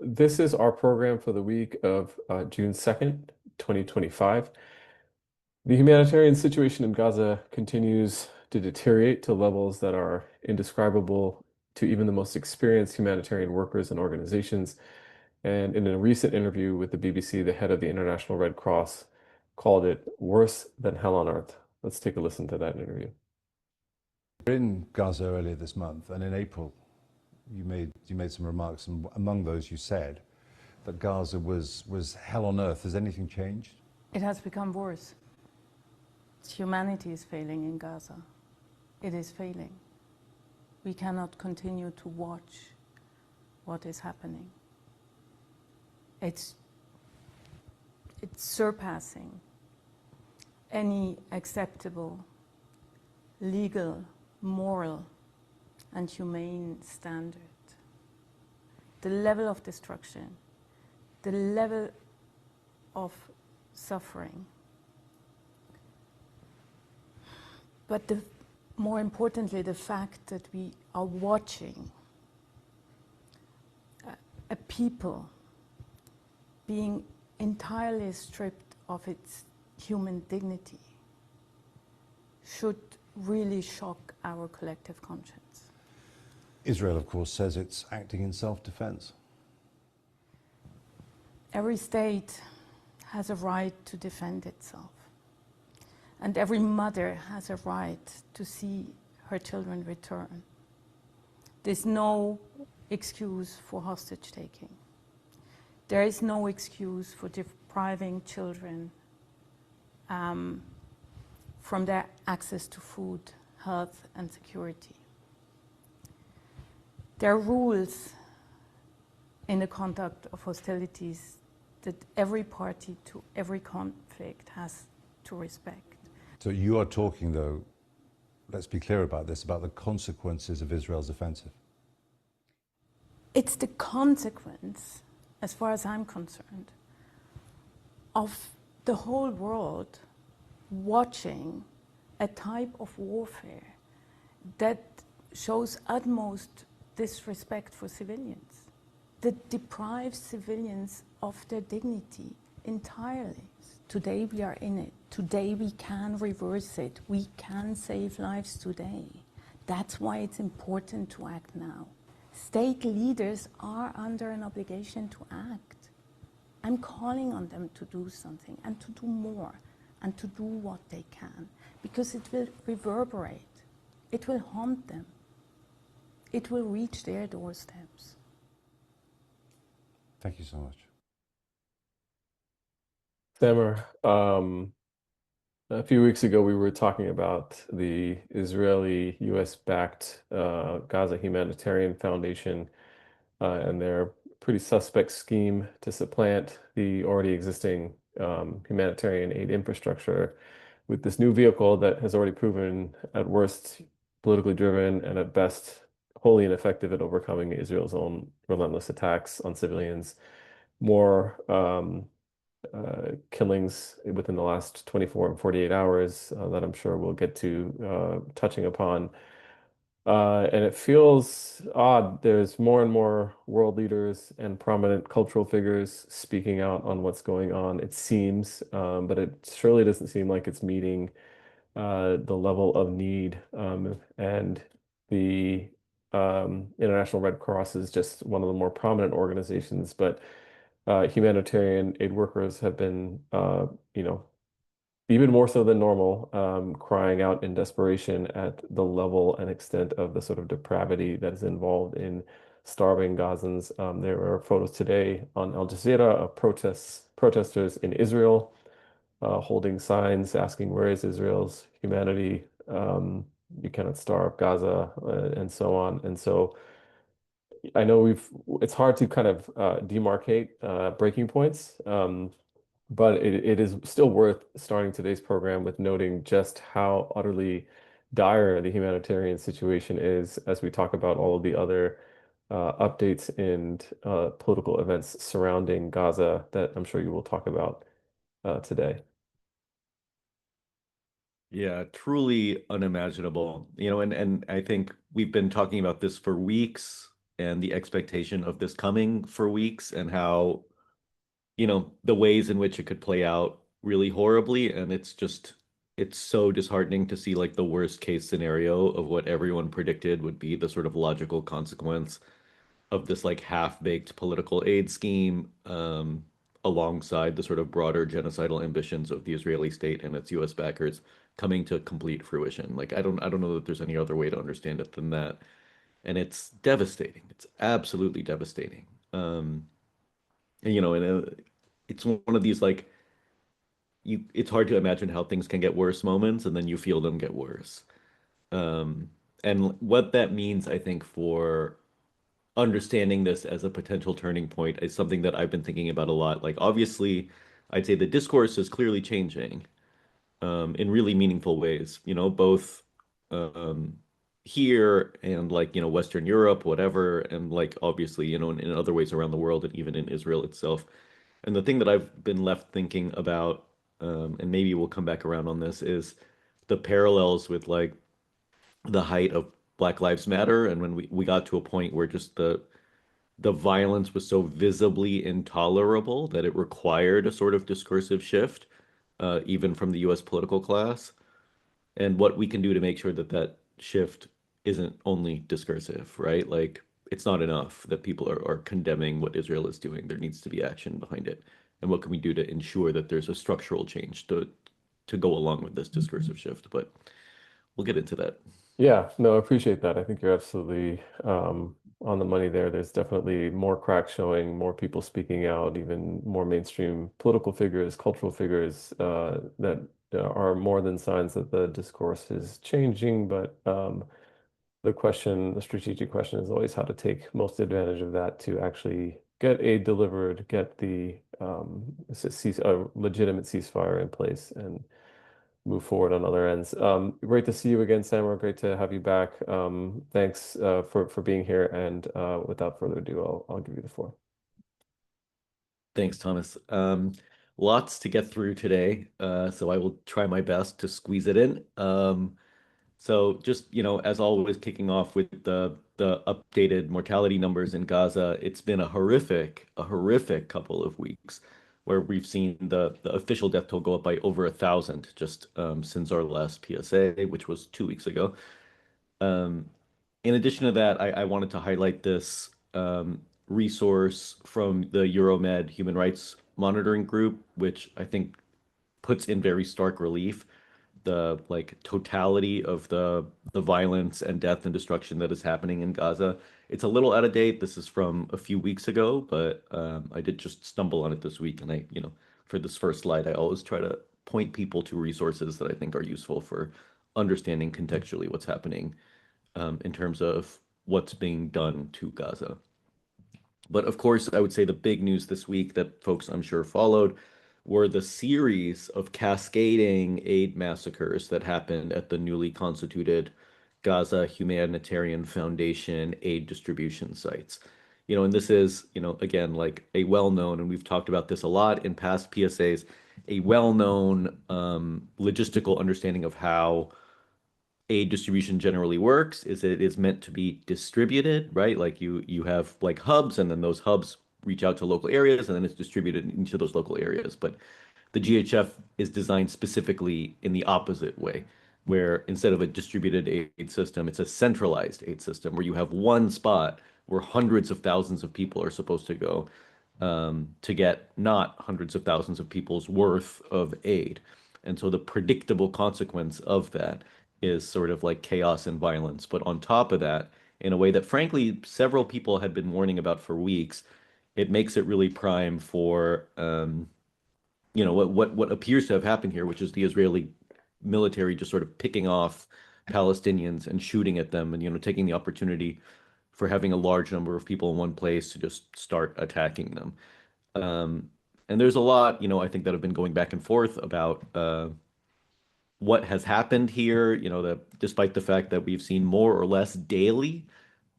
This is our program for the week of June 2nd, 2025. The humanitarian situation in Gaza continues to deteriorate to levels that are indescribable to even the most experienced humanitarian workers and organizations. And in a recent interview with the BBC, the head of the International Red Cross called it worse than hell on earth. Let's take a listen to that interview. In Gaza earlier this month, and in April, you made some remarks, and among those you said that Gaza was hell on earth. Has anything changed? It has become worse. Humanity is failing in Gaza. It is failing. We cannot continue to watch what is happening. It's surpassing any acceptable legal, moral, and humane standard. The level of destruction, the level of suffering, but more importantly, the fact that we are watching a people being entirely stripped of its human dignity should really shock our collective conscience. Israel, of course, says it's acting in self-defense. Every state has a right to defend itself. And every mother has a right to see her children return. There's no excuse for hostage taking. There is no excuse for depriving children from their access to food, health, and security. There are rules in the conduct of hostilities that every party to every conflict has to respect. So you are talking, though, let's be clear about this, about the consequences of Israel's offensive. It's the consequence, as far as I'm concerned, of the whole world watching a type of warfare that shows utmost disrespect for civilians, that deprives civilians of their dignity entirely. Today we are in it. Today we can reverse it. We can save lives today. That's why it's important to act now. State leaders are under an obligation to act. I'm calling on them to do something and to do more and to do what they can, because it will reverberate. It will haunt them. It will reach their doorsteps. Thank you so much. Samer, a few weeks ago, we were talking about the Israeli US-backed Gaza Humanitarian Foundation and their pretty suspect scheme to supplant the already existing humanitarian aid infrastructure with this new vehicle that has already proven at worst politically driven and at best wholly ineffective at overcoming Israel's own relentless attacks on civilians. More killings within the last 24 and 48 hours that I'm sure we'll get to touching upon. And it feels odd. There's more and more world leaders and prominent cultural figures speaking out on what's going on, it seems, but it surely doesn't seem like it's meeting the level of need. And the International Red Cross is just one of the more prominent organizations, but humanitarian aid workers have been, even more so than normal, crying out in desperation at the level and extent of the sort of depravity that is involved in starving Gazans. There were photos today on Al Jazeera of protesters in Israel holding signs asking, "Where is Israel's humanity? You cannot starve Gaza," and so on. And so I know it's hard to kind of demarcate breaking points, but it is still worth starting today's program with noting just how utterly dire the humanitarian situation is as we talk about all of the other updates and political events surrounding Gaza that I'm sure you will talk about today. Yeah, truly unimaginable. And I think we've been talking about this for weeks. and the expectation of this coming for weeks and how, the ways in which it could play out really horribly. And it's so disheartening to see like the worst case scenario of what everyone predicted would be the sort of logical consequence of this like half-baked political aid scheme, alongside the sort of broader genocidal ambitions of the Israeli state and its US backers coming to complete fruition. Like I don't know that there's any other way to understand it than that. And it's devastating. It's absolutely devastating. And it's one of these like it's hard to imagine how things can get worse moments, and then you feel them get worse. Um, and what that means, I think, for understanding this as a potential turning point is something that I've been thinking about a lot. Like, obviously, I'd say the discourse is clearly changing, in really meaningful ways, both um, here and like, Western Europe, whatever, and like obviously, in other ways around the world and even in Israel itself. And the thing that I've been left thinking about, and maybe we'll come back around on this, is the parallels with like the height of Black Lives Matter, and when we got to a point where just the violence was so visibly intolerable that it required a sort of discursive shift, even from the US political class, and what we can do to make sure that that shift isn't only discursive, right? Like, it's not enough that people are condemning what Israel is doing. There needs to be action behind it. And what can we do to ensure that there's a structural change to go along with this discursive shift? But we'll get into that. Yeah, no, I appreciate that. I think you're absolutely on the money there. There's definitely more cracks showing, more people speaking out, even more mainstream political figures, cultural figures that are more than signs that the discourse is changing. But the question, the strategic question is always how to take most advantage of that to actually get aid delivered, get the a legitimate ceasefire in place, and move forward on other ends. Great to see you again, Samar. Great to have you back. Thanks for being here. And without further ado, I'll give you the floor. Thanks, Thomas. Lots to get through today, so I will try my best to squeeze it in. So just, as always, kicking off with the updated mortality numbers in Gaza, it's been a horrific couple of weeks where we've seen the official death toll go up by over 1,000 just since our last PSA, which was 2 weeks ago. Um, in addition to that, I wanted to highlight this resource from the Euromed Human Rights Monitoring Group, which I think puts in very stark relief the like totality of the violence and death and destruction that is happening in Gaza. It's a little out of date. This is from a few weeks ago, but I did just stumble on it this week. And for this first slide, I always try to point people to resources that I think are useful for understanding contextually what's happening, in terms of what's being done to Gaza. But of course, I would say the big news this week that folks I'm sure followed were the series of cascading aid massacres that happened at the newly constituted Gaza Humanitarian Foundation aid distribution sites. And this is, again, like a well-known, and we've talked about this a lot in past PSAs, a well-known logistical understanding of how aid distribution generally works is it is meant to be distributed, right? Like you have like hubs, and then those hubs reach out to local areas, and then it's distributed into those local areas. But the GHF is designed specifically in the opposite way, where instead of a distributed aid system, it's a centralized aid system where you have one spot where hundreds of thousands of people are supposed to go, to get not hundreds of thousands of people's worth of aid. And so the predictable consequence of that is sort of like chaos and violence. But on top of that, in a way that frankly several people had been warning about for weeks, it makes it really prime for what appears to have happened here, which is the Israeli military just sort of picking off Palestinians and shooting at them, and taking the opportunity for having a large number of people in one place to just start attacking them. Um, and there's a lot, I think that have been going back and forth about what has happened here, that despite the fact that we've seen more or less daily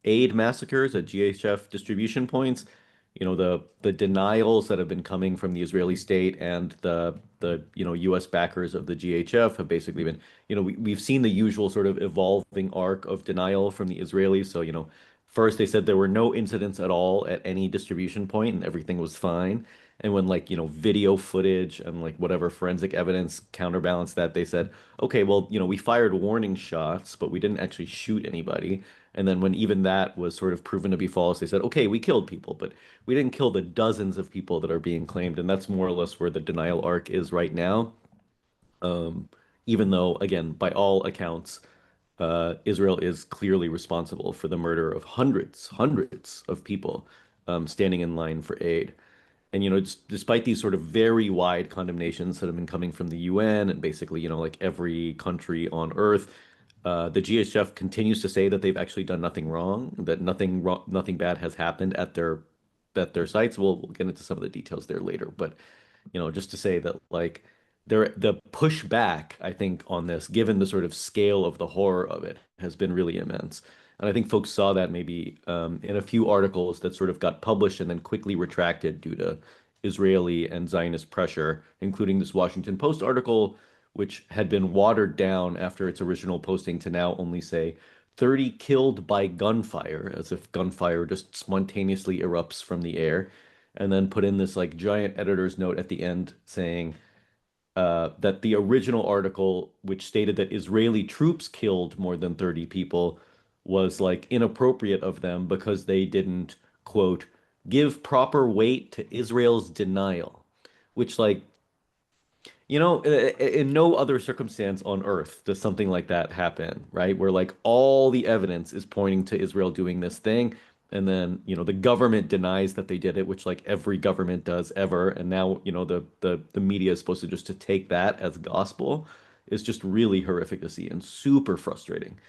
aid massacres at GHF distribution points, the denials that have been coming from the Israeli state and the US backers of the GHF have basically been, we've seen the usual sort of evolving arc of denial from the Israelis. So, First, they said there were no incidents at all at any distribution point and everything was fine. And when like, video footage and like whatever forensic evidence counterbalanced that, they said, okay, well, we fired warning shots, but we didn't actually shoot anybody. And then when even that was sort of proven to be false, they said, okay, we killed people, but we didn't kill the dozens of people that are being claimed. And that's more or less where the denial arc is right now. Um, Even though, again, by all accounts, Israel is clearly responsible for the murder of hundreds of people standing in line for aid. And, despite these sort of very wide condemnations that have been coming from the UN and basically, like every country on earth, the GHF continues to say that they've actually done nothing wrong, that nothing bad has happened at their sites. We'll get into some of the details there later, but just to say that like the pushback, I think, on this, given the sort of scale of the horror of it, has been really immense. And I think folks saw that maybe in a few articles that sort of got published and then quickly retracted due to Israeli and Zionist pressure, including this Washington Post article, which had been watered down after its original posting to now only say 30 killed by gunfire, as if gunfire just spontaneously erupts from the air, and then put in this like giant editor's note at the end saying that the original article, which stated that Israeli troops killed more than 30 people, was like inappropriate of them because they didn't, quote, give proper weight to Israel's denial, which like in no other circumstance on earth does something like that happen, right? Where like all the evidence is pointing to Israel doing this thing, and then, the government denies that they did it, which like every government does ever. And now, the media is supposed to just to take that as gospel is just really horrific to see and super frustrating.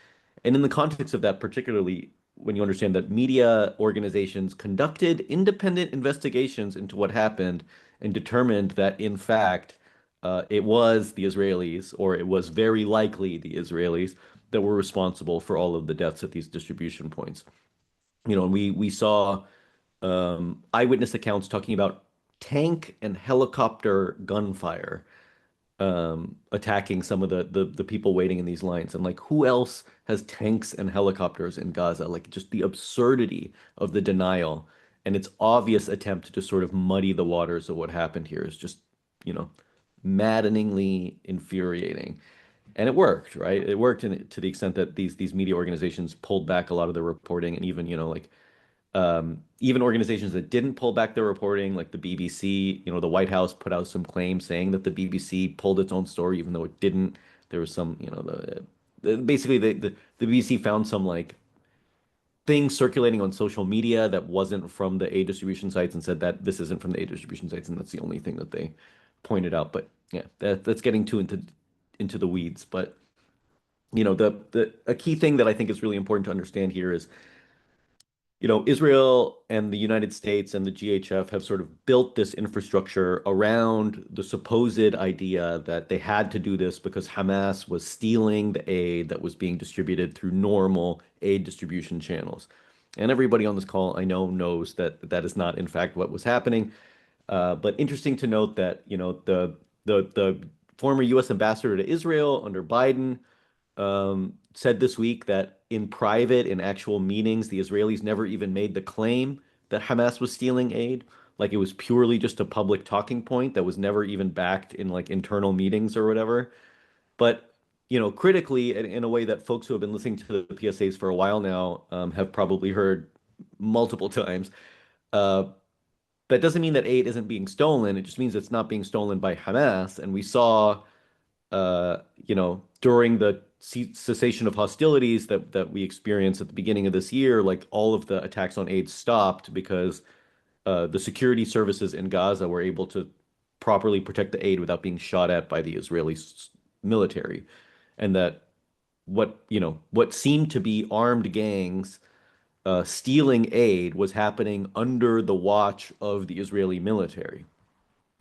And in the context of that, particularly when you understand that media organizations conducted independent investigations into what happened and determined that, in fact, it was the Israelis, or it was very likely the Israelis, that were responsible for all of the deaths at these distribution points. And we saw eyewitness accounts talking about tank and helicopter gunfire attacking some of the people waiting in these lines. And like, who else has tanks and helicopters in Gaza? Like, just the absurdity of the denial and its obvious attempt to sort of muddy the waters of what happened here is just, maddeningly infuriating. And it worked, right? It worked to the extent that these media organizations pulled back a lot of their reporting, and even, like even organizations that didn't pull back their reporting, like the BBC, the White House put out some claims saying that the BBC pulled its own story, even though it didn't. There was some, basically the BBC found some like thing circulating on social media that wasn't from the aid distribution sites and said that this isn't from the aid distribution sites, and that's the only thing that they pointed out. But yeah, that's getting too into the weeds. But the a key thing that I think is really important to understand here is Israel and the United States and the GHF have sort of built this infrastructure around the supposed idea that they had to do this because Hamas was stealing the aid that was being distributed through normal aid distribution channels. And everybody on this call, I know, knows that that is not, in fact, what was happening. But interesting to note that, the former U.S. ambassador to Israel under Biden said this week that in private, in actual meetings, the Israelis never even made the claim that Hamas was stealing aid. Like, it was purely just a public talking point that was never even backed in like internal meetings or whatever. But, critically, in a way that folks who have been listening to the PSAs for a while now have probably heard multiple times, uh, that doesn't mean that aid isn't being stolen. It just means it's not being stolen by Hamas. And we saw during the cessation of hostilities that we experienced at the beginning of this year, like all of the attacks on aid stopped because the security services in Gaza were able to properly protect the aid without being shot at by the Israeli military, and that what seemed to be armed gangs stealing aid was happening under the watch of the Israeli military.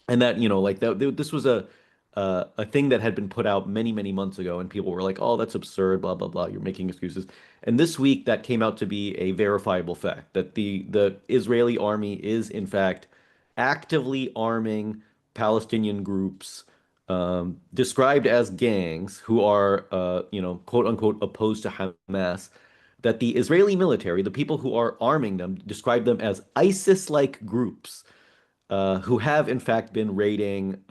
And that, like that, this was a thing that had been put out many months ago, and people were like, "Oh, that's absurd, blah blah blah. You're making excuses." And this week, that came out to be a verifiable fact that the Israeli army is in fact actively arming Palestinian groups described as gangs who are, quote unquote, opposed to Hamas, that the Israeli military, the people who are arming them, describe them as ISIS-like groups who have in fact been raiding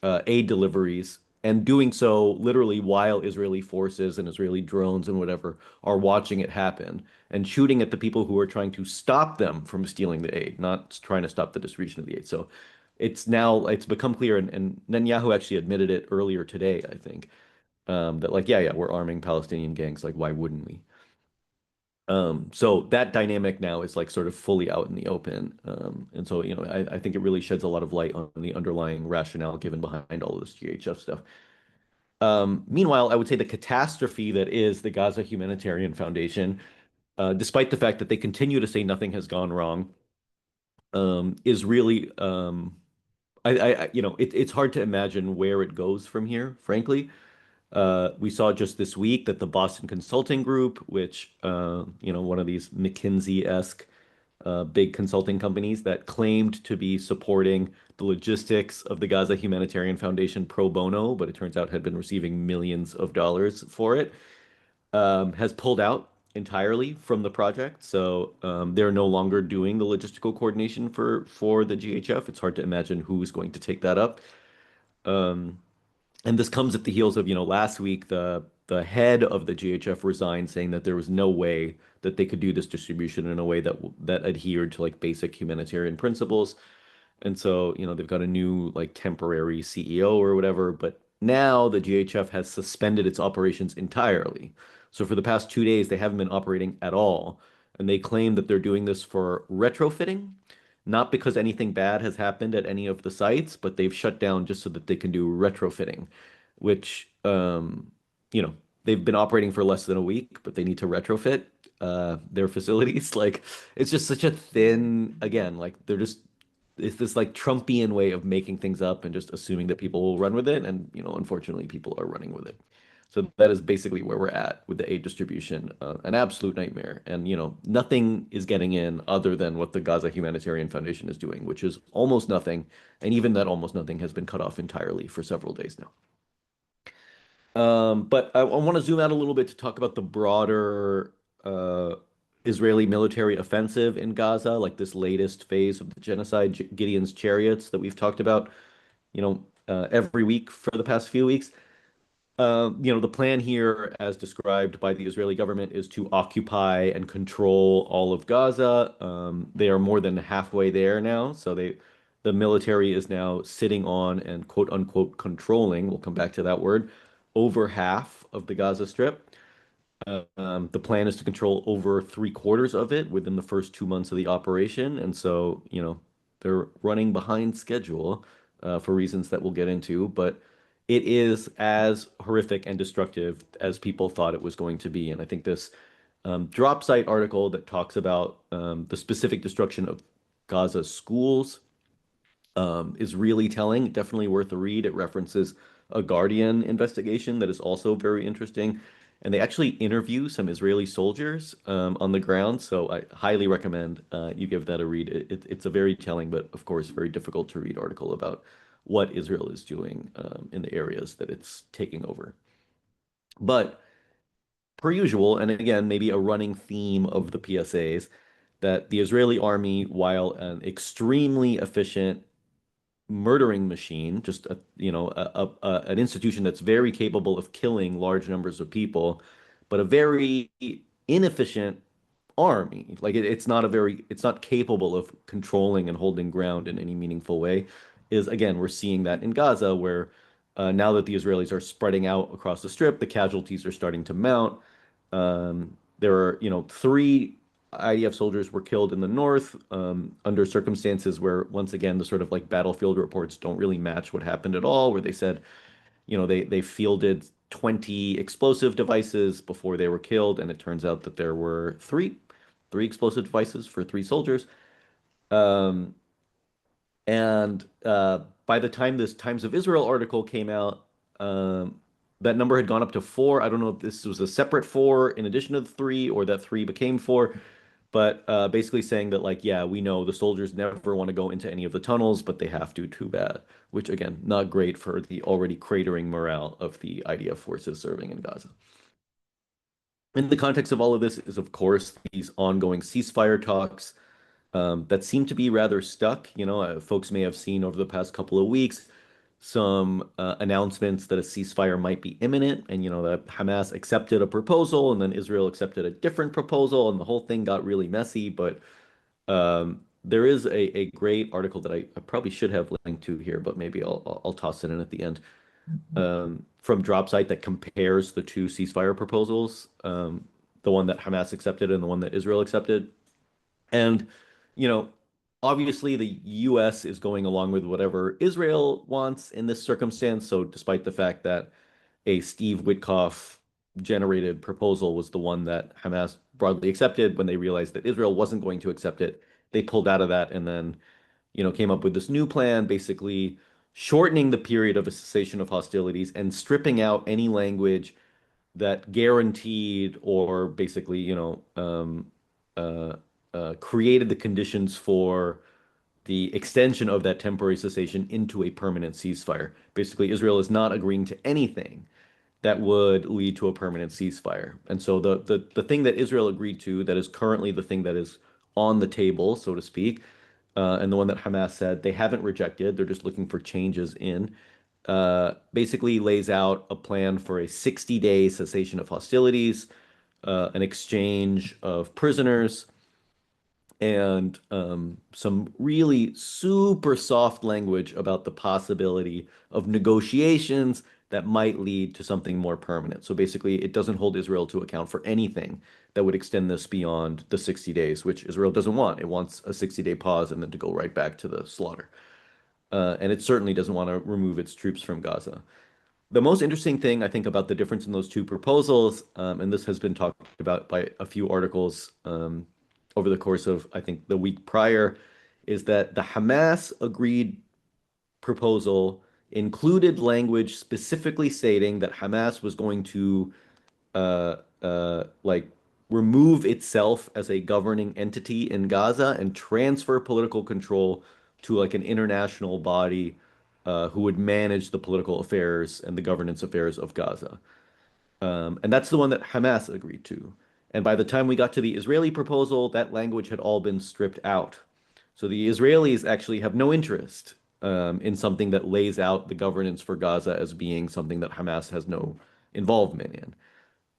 aid deliveries and doing so literally while Israeli forces and Israeli drones and whatever are watching it happen and shooting at the people who are trying to stop them from stealing the aid, not trying to stop the distribution of the aid. So it's become clear, and Netanyahu actually admitted it earlier today, I think, that like, yeah, we're arming Palestinian gangs. Like, why wouldn't we? So that dynamic now is like sort of fully out in the open. And so, I think it really sheds a lot of light on the underlying rationale given behind all of this GHF stuff. Meanwhile, I would say the catastrophe that is the Gaza Humanitarian Foundation, despite the fact that they continue to say nothing has gone wrong, is really, it's hard to imagine where it goes from here, frankly. We saw just this week that the Boston Consulting Group, which, one of these McKinsey-esque big consulting companies that claimed to be supporting the logistics of the Gaza Humanitarian Foundation pro bono, but it turns out had been receiving millions of dollars for it, has pulled out entirely from the project. So they're no longer doing the logistical coordination for the GHF. It's hard to imagine who's going to take that up. Um, and this comes at the heels of, last week the head of the GHF resigned, saying that there was no way that they could do this distribution in a way that adhered to like basic humanitarian principles. And so, they've got a new like temporary CEO or whatever, but now the GHF has suspended its operations entirely. So for the past 2 days, they haven't been operating at all. And they claim that they're doing this for retrofitting, not because anything bad has happened at any of the sites, but they've shut down just so that they can do retrofitting, which, you know, they've been operating for less than a week, but they need to retrofit their facilities. Like, it's just such a thin, again, like it's this like Trumpian way of making things up and just assuming that people will run with it. And, unfortunately, people are running with it. So that is basically where we're at with the aid distribution, an absolute nightmare. And, nothing is getting in other than what the Gaza Humanitarian Foundation is doing, which is almost nothing. And even that almost nothing has been cut off entirely for several days now. But I want to zoom out a little bit to talk about the broader uh, Israeli military offensive in Gaza, like this latest phase of the genocide, Gideon's Chariots that we've talked about, every week for the past few weeks. The plan here, as described by the Israeli government, is to occupy and control all of Gaza. They are more than halfway there now, so the military is now sitting on and quote unquote controlling, we'll come back to that word, over half of the Gaza Strip. The plan is to control over 3/4 of it within the first 2 months of the operation, and so, they're running behind schedule for reasons that we'll get into, but it is as horrific and destructive as people thought it was going to be. And I think this drop site article that talks about the specific destruction of Gaza's schools is really telling, definitely worth a read. It references a Guardian investigation that is also very interesting. And they actually interview some Israeli soldiers on the ground. So I highly recommend you give that a read. It's a very telling, but of course, very difficult to read article about what Israel is doing in the areas that it's taking over. But per usual, and again, maybe a running theme of the PSAs, that the Israeli army, while an extremely efficient murdering machine, just an institution that's very capable of killing large numbers of people, but a very inefficient army. Like it's not capable of controlling and holding ground in any meaningful way. Is again, we're seeing that in Gaza, where now that the Israelis are spreading out across the strip, the casualties are starting to mount. There are, three IDF soldiers were killed in the north under circumstances where, once again, the sort of like battlefield reports don't really match what happened at all, where they said, they fielded 20 explosive devices before they were killed, and it turns out that there were three explosive devices for three soldiers. Um, and by the time this Times of Israel article came out, that number had gone up to four. I don't know if this was a separate four in addition to the three, or that three became four, but basically saying that, like, yeah, we know the soldiers never want to go into any of the tunnels, but they have to too bad, which again, not great for the already cratering morale of the IDF forces serving in Gaza. In the context of all of this is, of course, these ongoing ceasefire talks that seem to be rather stuck. Folks may have seen over the past couple of weeks some announcements that a ceasefire might be imminent, and that Hamas accepted a proposal, and then Israel accepted a different proposal, and the whole thing got really messy. But there is a great article that I probably should have linked to here, but maybe I'll toss it in at the end, from Dropsite that compares the two ceasefire proposals, the one that Hamas accepted and the one that Israel accepted. And, you know, obviously the US is going along with whatever Israel wants in this circumstance. So despite the fact that a Steve Witkoff generated proposal was the one that Hamas broadly accepted, when they realized that Israel wasn't going to accept it, they pulled out of that and then, came up with this new plan, basically shortening the period of a cessation of hostilities and stripping out any language that guaranteed or basically, uh, created the conditions for the extension of that temporary cessation into a permanent ceasefire. Basically, Israel is not agreeing to anything that would lead to a permanent ceasefire. And so the thing that Israel agreed to, that is currently the thing that is on the table, so to speak, and the one that Hamas said they haven't rejected, they're just looking for changes in, basically lays out a plan for a 60-day cessation of hostilities, an exchange of prisoners, and some really super soft language about the possibility of negotiations that might lead to something more permanent. So basically, it doesn't hold Israel to account for anything that would extend this beyond the 60 days, which Israel doesn't want. It wants a 60-day pause and then to go right back to the slaughter. And it certainly doesn't want to remove its troops from Gaza. The most interesting thing, I think, about the difference in those two proposals, and this has been talked about by a few articles over the course of, I think, the week prior, is that the Hamas agreed proposal included language specifically stating that Hamas was going to like remove itself as a governing entity in Gaza and transfer political control to like an international body who would manage the political affairs and the governance affairs of Gaza. And that's the one that Hamas agreed to. And by the time we got to the Israeli proposal, that language had all been stripped out. So the Israelis actually have no interest in something that lays out the governance for Gaza as being something that Hamas has no involvement in.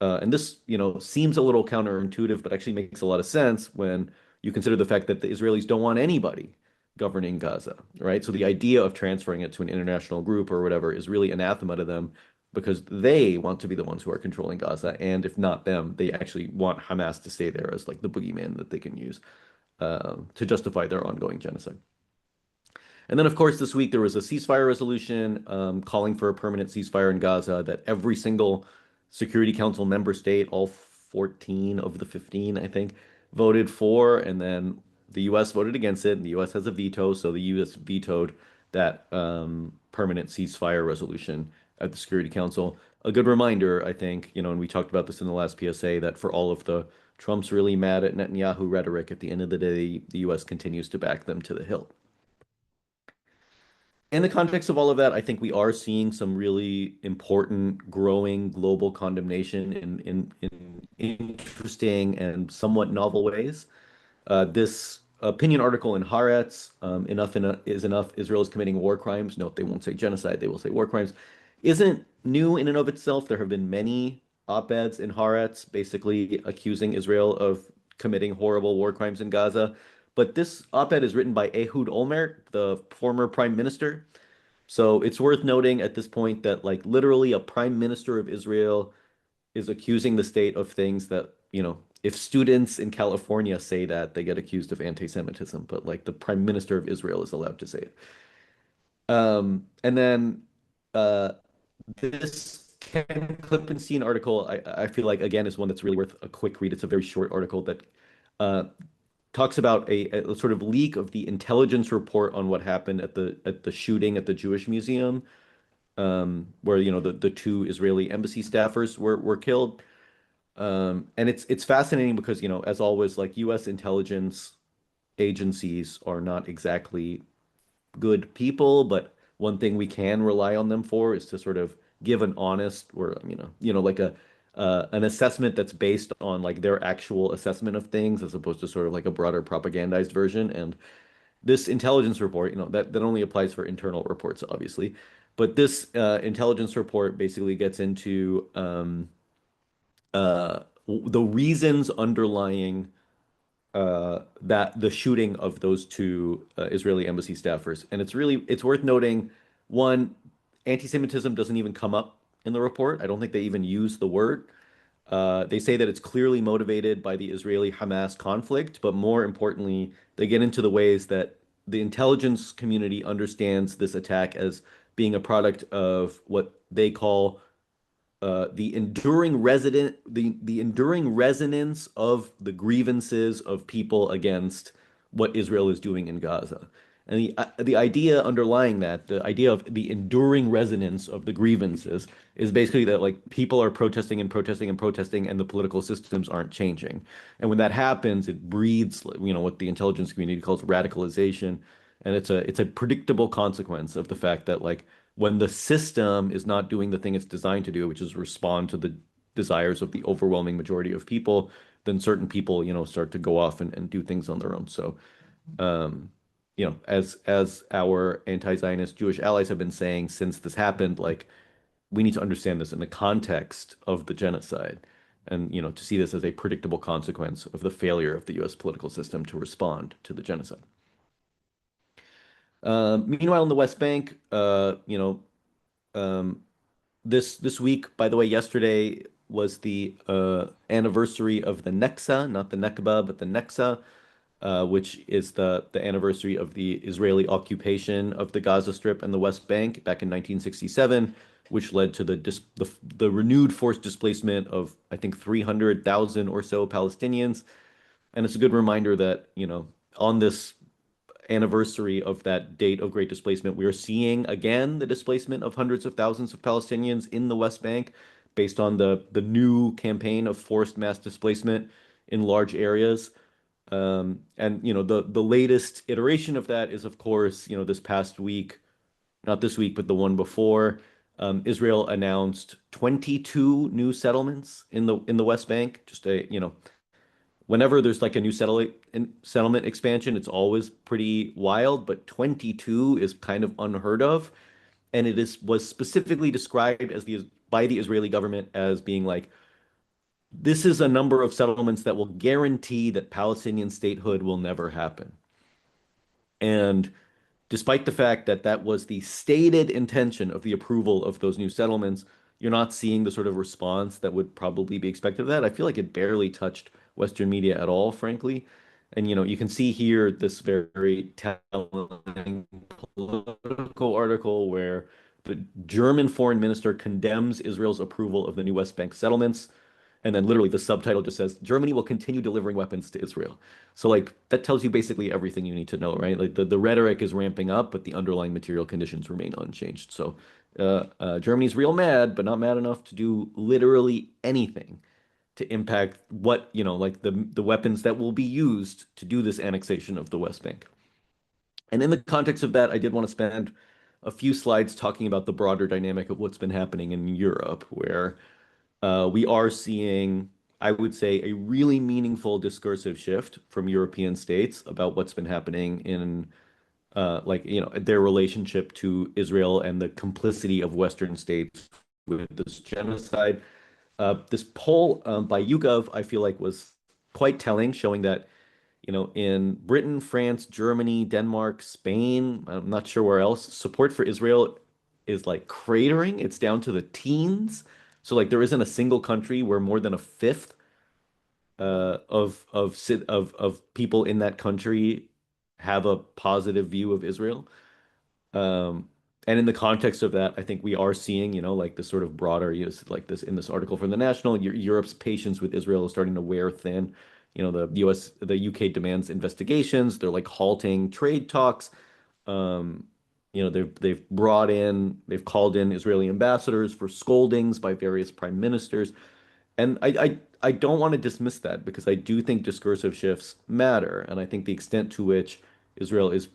And this, seems a little counterintuitive, but actually makes a lot of sense when you consider the fact that the Israelis don't want anybody governing Gaza, right? So the idea of transferring it to an international group or whatever is really anathema to them because they want to be the ones who are controlling Gaza. And if not them, they actually want Hamas to stay there as like the boogeyman that they can use to justify their ongoing genocide. And then, of course, this week there was a ceasefire resolution calling for a permanent ceasefire in Gaza that every single Security Council member state, all 14 of the 15, I think, voted for. And then the US voted against it, and the US has a veto. So the US vetoed that permanent ceasefire resolution at the Security Council. A good reminder, I think, and we talked about this in the last PSA, that for all of the Trump's really mad at Netanyahu rhetoric, at the end of the day, the US continues to back them to the hilt. In the context of all of that, I think we are seeing some really important, growing global condemnation in interesting and somewhat novel ways. This opinion article in Haaretz, is enough, Israel is committing war crimes. Note, they won't say genocide, they will say war crimes. Isn't new in and of itself. There have been many op-eds in Haaretz basically accusing Israel of committing horrible war crimes in Gaza. But this op-ed is written by Ehud Olmert, the former prime minister. So it's worth noting at this point that like literally a prime minister of Israel is accusing the state of things that, if students in California say that, they get accused of anti-Semitism, but like the prime minister of Israel is allowed to say it. And then this Ken Klippenstein article, I feel like, again, is one that's really worth a quick read. It's a very short article that talks about a sort of leak of the intelligence report on what happened at the shooting at the Jewish Museum, where the two Israeli embassy staffers were killed. And it's fascinating because as always, like U.S. intelligence agencies are not exactly good people, but one thing we can rely on them for is to sort of give an honest or like an assessment that's based on like their actual assessment of things as opposed to sort of like a broader propagandized version. And this intelligence report, that only applies for internal reports, obviously. But this intelligence report basically gets into the reasons underlying that the shooting of those two Israeli embassy staffers. And it's worth noting, one, anti-Semitism doesn't even come up in the report. I don't think they even use the word. They say that it's clearly motivated by the Israeli-Hamas conflict, but more importantly, they get into the ways that the intelligence community understands this attack as being a product of what they call the enduring resonance of the grievances of people against what Israel is doing in Gaza. And the idea underlying that, the idea of the enduring resonance of the grievances, is basically that like people are protesting and protesting and protesting, and the political systems aren't changing. And when that happens, it breeds, what the intelligence community calls radicalization, and it's a predictable consequence of the fact that like when the system is not doing the thing it's designed to do, which is respond to the desires of the overwhelming majority of people, then certain people, start to go off and do things on their own. So, as our anti-Zionist Jewish allies have been saying since this happened, like we need to understand this in the context of the genocide, and to see this as a predictable consequence of the failure of the U.S. political system to respond to the genocide. Meanwhile, in the West Bank, um, this week, by the way, yesterday was the anniversary of the Nexa, not the Nakba, but the Nexa, which is the anniversary of the Israeli occupation of the Gaza Strip and the West Bank back in 1967, which led to the renewed forced displacement of, I think, 300,000 or so Palestinians. And it's a good reminder that, on this anniversary of that date of great displacement, we are seeing again the displacement of hundreds of thousands of Palestinians in the West Bank based on the new campaign of forced mass displacement in large areas. And the latest iteration of that is, of course, this past week, not this week, but the one before, Israel announced 22 new settlements in the West Bank. Just whenever there's like a new settlement expansion, it's always pretty wild, but 22 is kind of unheard of. And was specifically described by the Israeli government as being like, this is a number of settlements that will guarantee that Palestinian statehood will never happen. And despite the fact that that was the stated intention of the approval of those new settlements, you're not seeing the sort of response that would probably be expected of that. I feel like it barely touched Western media at all, frankly. And you can see here this very telling political article where the German foreign minister condemns Israel's approval of the new West Bank settlements. And then literally the subtitle just says, Germany will continue delivering weapons to Israel. So like that tells you basically everything you need to know, right? Like the rhetoric is ramping up, but the underlying material conditions remain unchanged. So Germany's real mad, but not mad enough to do literally anything to impact what, like the weapons that will be used to do this annexation of the West Bank. And in the context of that, I did want to spend a few slides talking about the broader dynamic of what's been happening in Europe, where we are seeing, I would say, a really meaningful discursive shift from European states about what's been happening in, their relationship to Israel and the complicity of Western states with this genocide. This poll by YouGov, I feel like, was quite telling, showing that, in Britain, France, Germany, Denmark, Spain, I'm not sure where else, support for Israel is like cratering. It's down to the teens. So like there isn't a single country where more than a fifth of people in that country have a positive view of Israel. Um, and in the context of that, I think we are seeing, like this sort of broader use, like this in this article from the National, Europe's patience with Israel is starting to wear thin. The UK demands investigations. They're like halting trade talks. Um, they've called in Israeli ambassadors for scoldings by various prime ministers. And I don't want to dismiss that because I do think discursive shifts matter. And I think the extent to which Israel is,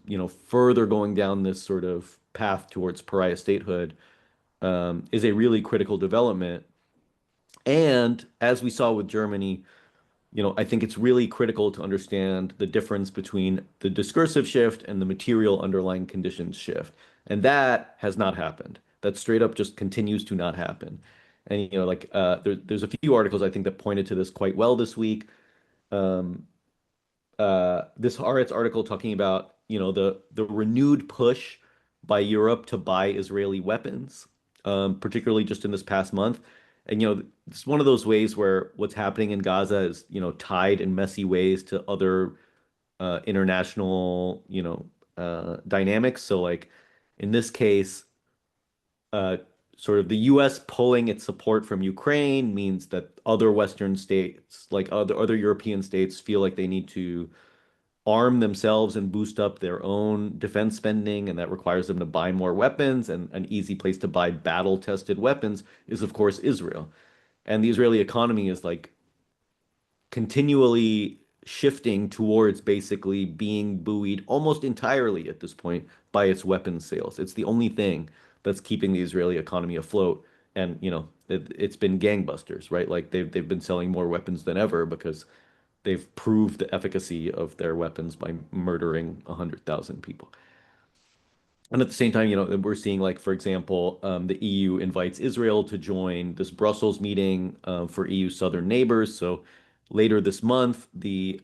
further going down this sort of path towards pariah statehood, is a really critical development. And as we saw with Germany, I think it's really critical to understand the difference between the discursive shift and the material underlying conditions shift. And that has not happened. That straight up just continues to not happen. And, there's a few articles I think that pointed to this quite well this week. Um, this Haaretz article talking about, the renewed push by Europe to buy Israeli weapons, particularly just in this past month. And, it's one of those ways where what's happening in Gaza is, tied in messy ways to other international, dynamics. So, like in this case, uh, sort of the U.S. pulling its support from Ukraine means that other Western states, like other European states, feel like they need to arm themselves and boost up their own defense spending, and that requires them to buy more weapons. And an easy place to buy battle-tested weapons is, of course, Israel. And the Israeli economy is like continually shifting towards basically being buoyed almost entirely at this point by its weapons sales. It's the only thing that's keeping the Israeli economy afloat. And it's been gangbusters, right? Like they've been selling more weapons than ever because they've proved the efficacy of their weapons by murdering 100,000 people. And at the same time, we're seeing, like, for example, the EU invites Israel to join this Brussels meeting for EU southern neighbors. So later this month, the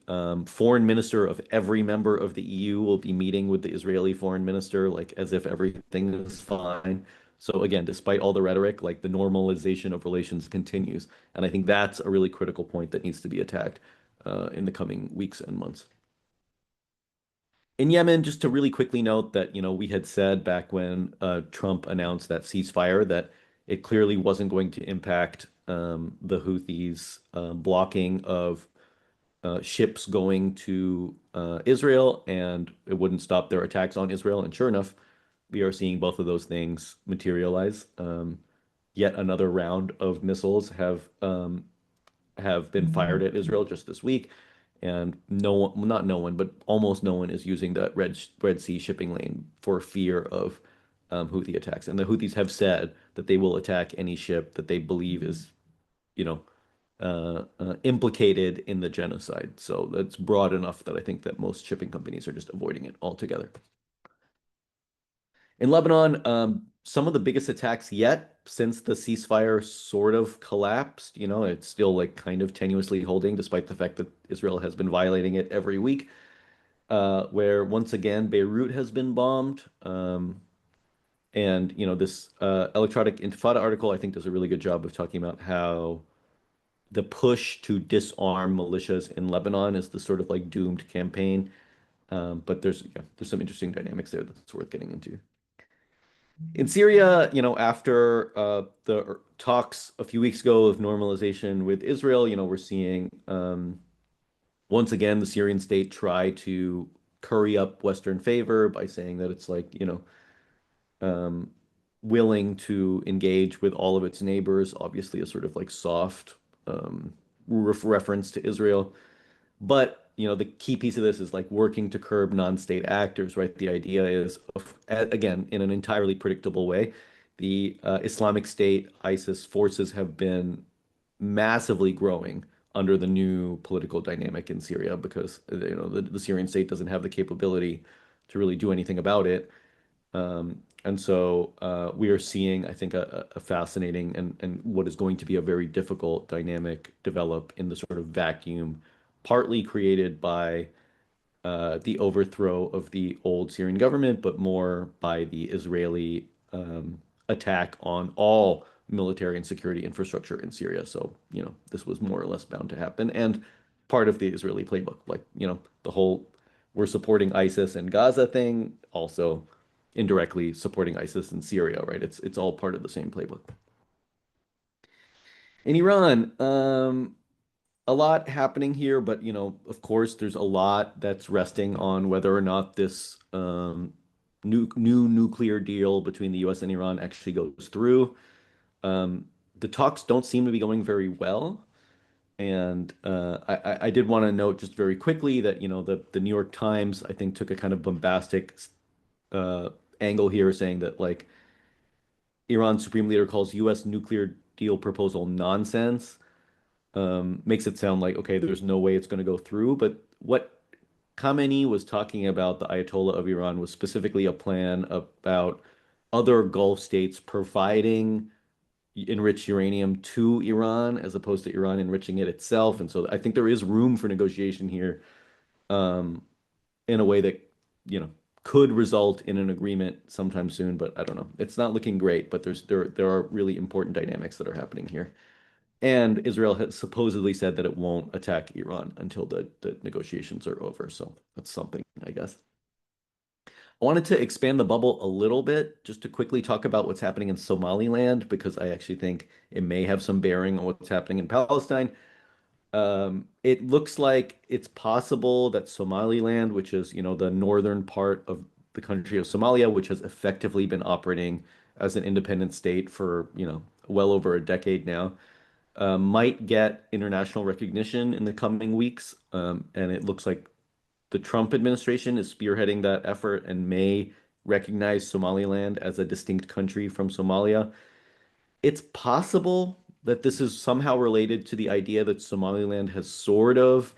foreign minister of every member of the EU will be meeting with the Israeli foreign minister, like as if everything is fine. So again, despite all the rhetoric, like the normalization of relations continues. And I think that's a really critical point that needs to be attacked in the coming weeks and months. In Yemen, just to really quickly note that, we had said back when Trump announced that ceasefire that it clearly wasn't going to impact the Houthis blocking of ships going to Israel, and it wouldn't stop their attacks on Israel. And sure enough, we are seeing both of those things materialize. Yet another round of missiles have been fired at Israel just this week, and no one, not no one, but almost no one is using that Red Sea shipping lane for fear of Houthi attacks. And the Houthis have said that they will attack any ship that they believe is, you know, implicated in the genocide. So that's broad enough that I think that most shipping companies are just avoiding it altogether. In Lebanon, some of the biggest attacks yet since the ceasefire sort of collapsed. It's still like kind of tenuously holding, despite the fact that Israel has been violating it every week. Where once again, Beirut has been bombed. And this Electronic Intifada article, I think, does a really good job of talking about how the push to disarm militias in Lebanon is the sort of like doomed campaign. But there's some interesting dynamics there that's worth getting into. In Syria, after the talks a few weeks ago of normalization with Israel, we're seeing once again the Syrian state try to curry up Western favor by saying that it's like, um, willing to engage with all of its neighbors, obviously a sort of like soft reference to Israel. But the key piece of this is like working to curb non-state actors, right? The idea is, again, in an entirely predictable way, the Islamic State, ISIS forces have been massively growing under the new political dynamic in Syria because the Syrian state doesn't have the capability to really do anything about it. And so we are seeing, I think, a fascinating and what is going to be a very difficult dynamic develop in the sort of vacuum, partly created by the overthrow of the old Syrian government, but more by the Israeli attack on all military and security infrastructure in Syria. So, this was more or less bound to happen. And part of the Israeli playbook, like, the whole we're supporting ISIS and Gaza thing, also indirectly supporting ISIS in Syria, right? It's all part of the same playbook. In Iran, a lot happening here, but of course, there's a lot that's resting on whether or not this new nuclear deal between the U.S. and Iran actually goes through. The talks don't seem to be going very well. And I did want to note just very quickly that the New York Times, I think, took a kind of bombastic uh, angle here, saying that like Iran's supreme leader calls U.S. nuclear deal proposal nonsense. Makes it sound like, okay, there's no way it's going to go through. But what Khamenei was talking about, the Ayatollah of Iran, was specifically a plan about other Gulf states providing enriched uranium to Iran as opposed to Iran enriching it itself. And so I think there is room for negotiation here, um, in a way that, you know, could result in an agreement sometime soon, but I don't know. It's not looking great, but there are really important dynamics that are happening here. And Israel has supposedly said that it won't attack Iran until the negotiations are over. So that's something, I guess. I wanted to expand the bubble a little bit just to quickly talk about what's happening in Somaliland, because I actually think it may have some bearing on what's happening in Palestine. It looks like it's possible that Somaliland, which is, you know, the northern part of the country of Somalia, which has effectively been operating as an independent state for, you know, well over a decade now, might get international recognition in the coming weeks. And it looks like the Trump administration is spearheading that effort and may recognize Somaliland as a distinct country from Somalia. It's possible that this is somehow related to the idea that Somaliland has sort of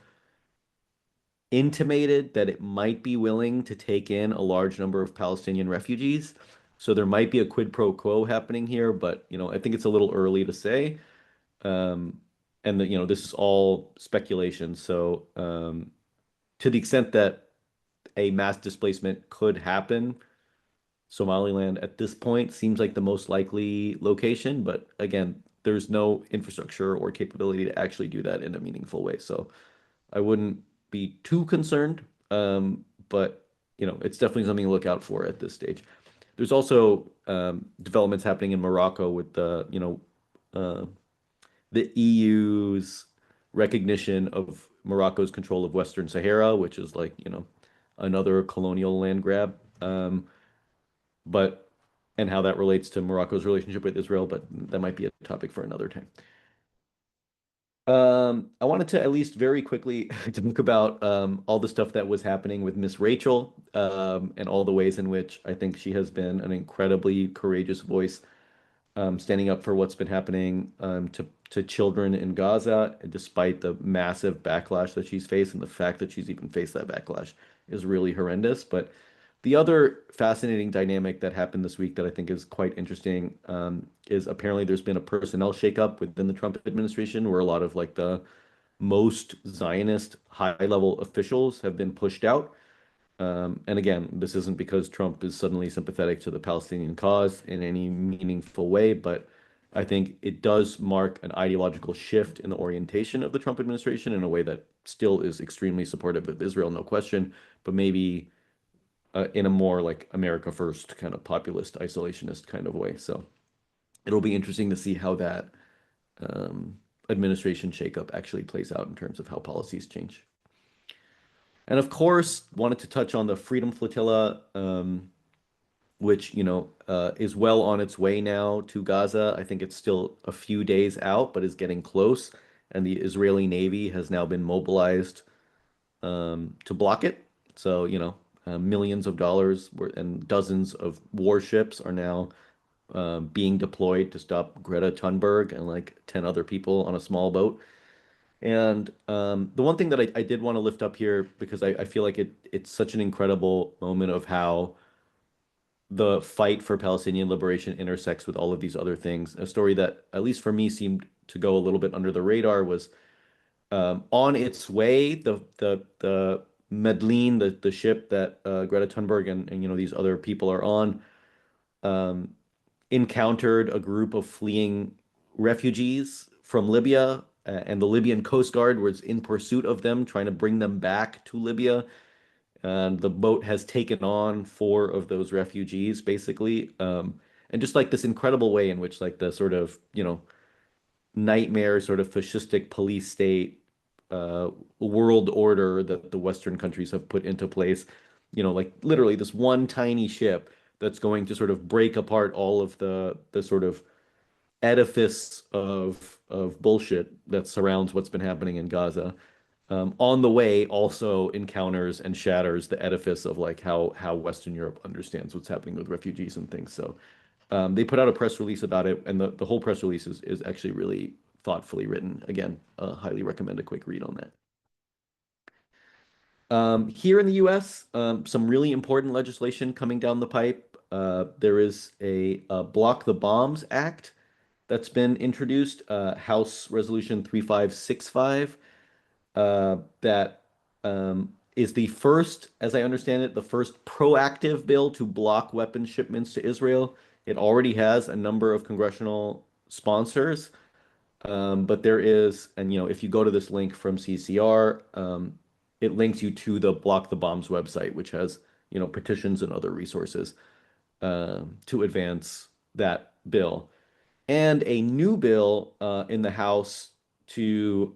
intimated that it might be willing to take in a large number of Palestinian refugees. So there might be a quid pro quo happening here, but you know, I think it's a little early to say. Um, and you know, this is all speculation. So to the extent that a mass displacement could happen, Somaliland at this point seems like the most likely location, but again, there's no infrastructure or capability to actually do that in a meaningful way. So I wouldn't be too concerned, but you know, it's definitely something to look out for at this stage. There's also developments happening in Morocco with the EU's recognition of Morocco's control of Western Sahara, which is like, you know, another colonial land grab. But and how that relates to Morocco's relationship with Israel, but that might be a topic for another time. I wanted to at least very quickly talk about all the stuff that was happening with Miss Rachel, and all the ways in which I think she has been an incredibly courageous voice, standing up for what's been happening, to children in Gaza, despite the massive backlash that she's faced, and the fact that she's even faced that backlash is really horrendous. But the other fascinating dynamic that happened this week that I think is quite interesting, is apparently there's been a personnel shakeup within the Trump administration where a lot of like the most Zionist high-level officials have been pushed out. And again, this isn't because Trump is suddenly sympathetic to the Palestinian cause in any meaningful way, but I think it does mark an ideological shift in the orientation of the Trump administration in a way that still is extremely supportive of Israel, no question, but maybe in a more like America first kind of populist, isolationist kind of way. So it'll be interesting to see how that administration shakeup actually plays out in terms of how policies change. And of course, wanted to touch on the Freedom Flotilla, which, you know, is well on its way now to Gaza. I think it's still a few days out, but is getting close. And the Israeli Navy has now been mobilized to block it. So, you know, millions of dollars and dozens of warships are now being deployed to stop Greta Thunberg and like 10 other people on a small boat. And the one thing that I did want to lift up here, because I feel like it's such an incredible moment of how the fight for Palestinian liberation intersects with all of these other things. A story that, at least for me, seemed to go a little bit under the radar was on its way, the Medellin, the ship that Greta Thunberg and you know these other people are on, um, encountered a group of fleeing refugees from Libya, and the Libyan Coast Guard was in pursuit of them, trying to bring them back to Libya. And the boat has taken on four of those refugees, basically. And just like this incredible way in which, like, the sort of, you know, nightmare sort of fascistic police state world order that the Western countries have put into place, you know, like literally this one tiny ship that's going to sort of break apart all of the sort of edifice of bullshit that surrounds what's been happening in Gaza. On the way, also encounters and shatters the edifice of like how Western Europe understands what's happening with refugees and things. So They put out a press release about it, and the whole press release is actually really thoughtfully written. Again, highly recommend a quick read on that. Here in the US, some really important legislation coming down the pipe. There is a Block the Bombs Act that's been introduced, House Resolution 3565, that is the first, as I understand it, the first proactive bill to block weapons shipments to Israel. It already has a number of congressional sponsors. But there is, and if you go to this link from CCR, it links you to the Block the Bombs website, which has, petitions and other resources to advance that bill. And a new bill in the House to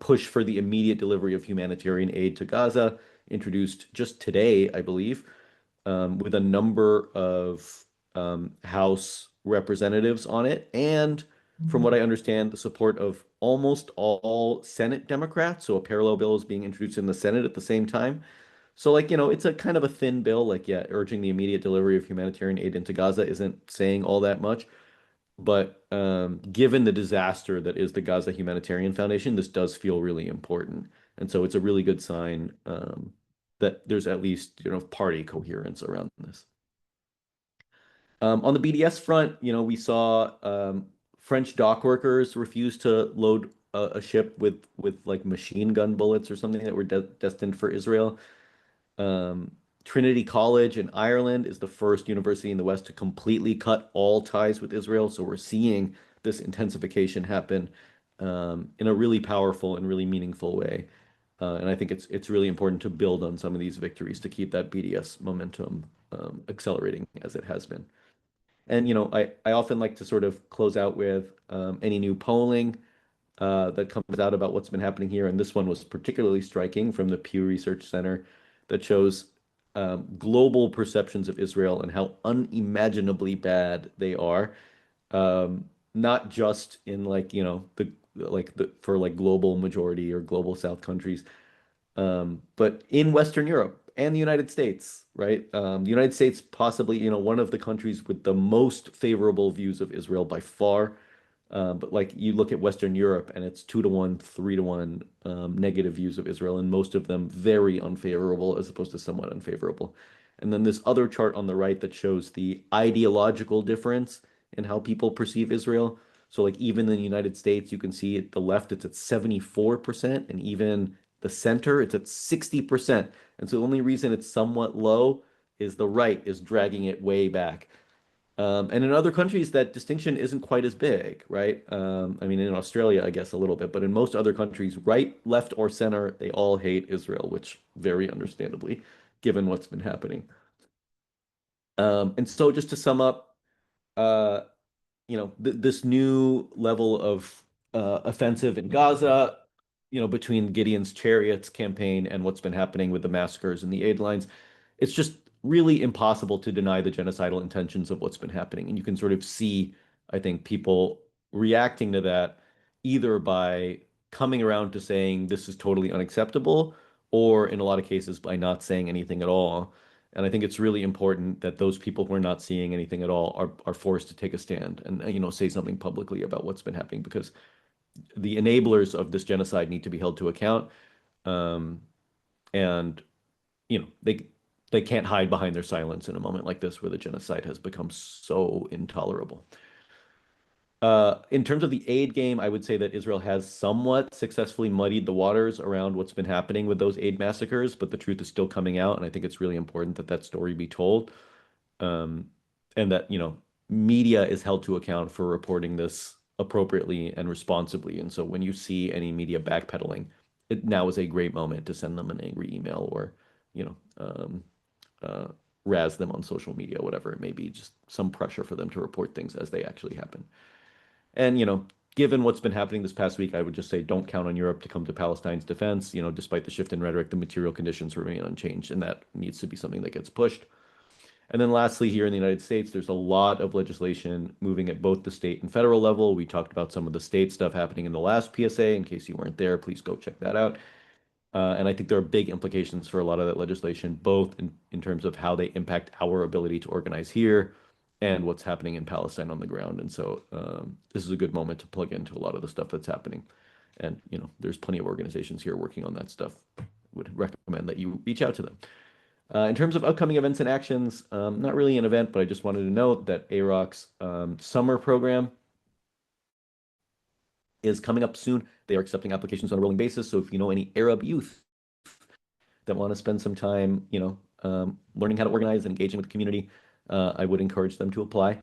push for the immediate delivery of humanitarian aid to Gaza, introduced just today, I believe, with a number of House representatives on it. And from what I understand, the support of almost all Senate Democrats. So a parallel bill is being introduced in the Senate at the same time. So, like, it's a kind of a thin bill. Like, yeah, urging the immediate delivery of humanitarian aid into Gaza isn't saying all that much. But given the disaster that is the Gaza Humanitarian Foundation, this does feel really important. And so it's a really good sign that there's at least, party coherence around this. On the BDS front, we saw French dock workers refuse to load a ship with like machine gun bullets or something that were destined for Israel. Trinity College in Ireland is the first university in the West to completely cut all ties with Israel. So we're seeing this intensification happen in a really powerful and really meaningful way. And I think it's really important to build on some of these victories to keep that BDS momentum accelerating as it has been. And I often like to sort of close out with any new polling that comes out about what's been happening here. And this one was particularly striking from the Pew Research Center that shows global perceptions of Israel and how unimaginably bad they are. Not just in the for like global majority or global South countries, but in Western Europe and the United States, right? The United States possibly, one of the countries with the most favorable views of Israel by far. But like you look at Western Europe and it's 2-to-1, 3-to-1 negative views of Israel, and most of them very unfavorable as opposed to somewhat unfavorable. And then this other chart on the right that shows the ideological difference in how people perceive Israel. So like even in the United States, you can see at the left, it's at 74%, and even the center, it's at 60%. And so the only reason it's somewhat low is the right is dragging it way back. And in other countries, that distinction isn't quite as big, right? I mean, in Australia, I guess a little bit, but in most other countries, right, left, or center, they all hate Israel, which very understandably, given what's been happening. And so just to sum up, uh, this new level of offensive in Gaza, between Gideon's Chariots campaign and what's been happening with the massacres and the aid lines, it's just really impossible to deny the genocidal intentions of what's been happening. And you can sort of see, I think, people reacting to that either by coming around to saying this is totally unacceptable, or in a lot of cases by not saying anything at all. And I think it's really important that those people who are not seeing anything at all are forced to take a stand and say something publicly about what's been happening, because the enablers of this genocide need to be held to account. And they can't hide behind their silence in a moment like this where the genocide has become so intolerable. In terms of the aid game, I would say that Israel has somewhat successfully muddied the waters around what's been happening with those aid massacres, but the truth is still coming out, and I think it's really important that that story be told, and that media is held to account for reporting this appropriately and responsibly. And so when you see any media backpedaling, now is a great moment to send them an angry email or you know razz them on social media, whatever it may be, just some pressure for them to report things as they actually happen. And, given what's been happening this past week, I would just say don't count on Europe to come to Palestine's defense. Despite the shift in rhetoric, the material conditions remain unchanged, and that needs to be something that gets pushed. And then lastly, here in the United States, there's a lot of legislation moving at both the state and federal level. We talked about some of the state stuff happening in the last PSA. In case you weren't there, please go check that out. And I think there are big implications for a lot of that legislation, both in terms of how they impact our ability to organize here and what's happening in Palestine on the ground. And so this is a good moment to plug into a lot of the stuff that's happening. And, there's plenty of organizations here working on that stuff. Would recommend that you reach out to them. In terms of upcoming events and actions, not really an event, but I just wanted to note that AROC's summer program is coming up soon. They are accepting applications on a rolling basis. So if you know any Arab youth that want to spend some time, learning how to organize and engaging with the community, I would encourage them to apply.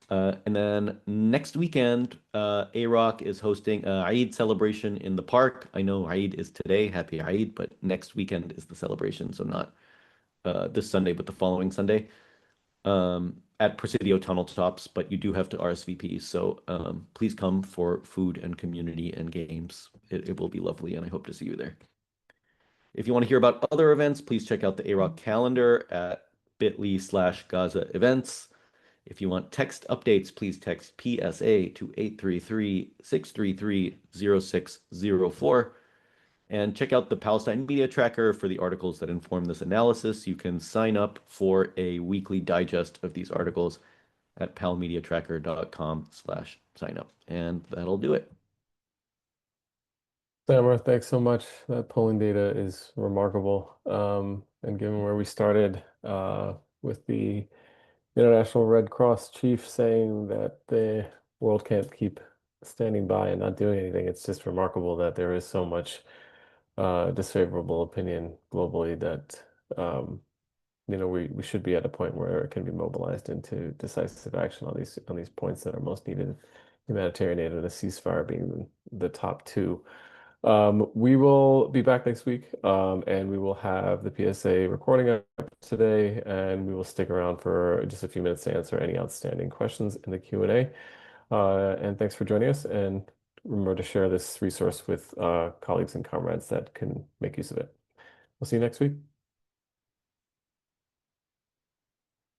And then next weekend, AROC is hosting a Eid celebration in the park. I know Eid is today, happy Eid, but next weekend is the celebration. So not this Sunday, but the following Sunday at Presidio Tunnel Tops. But you do have to RSVP. So please come for food and community and games. It will be lovely, and I hope to see you there. If you want to hear about other events, please check out the AROC calendar at bit.ly/Gaza events. If you want text updates, please text PSA to 833-633-0604. And check out the Palestine Media Tracker for the articles that inform this analysis. You can sign up for a weekly digest of these articles at palmediatracker.com/signup. And that'll do it. Samara, thanks so much. That polling data is remarkable. And given where we started with the International Red Cross chief saying that the world can't keep standing by and not doing anything, it's just remarkable that there is so much disfavorable opinion globally that we should be at a point where it can be mobilized into decisive action on these points that are most needed, humanitarian aid and a ceasefire being the top two. We will be back next week, and we will have the PSA recording up today, and we will stick around for just a few minutes to answer any outstanding questions in the Q&A. And thanks for joining us, and remember to share this resource with colleagues and comrades that can make use of it. We'll see you next week.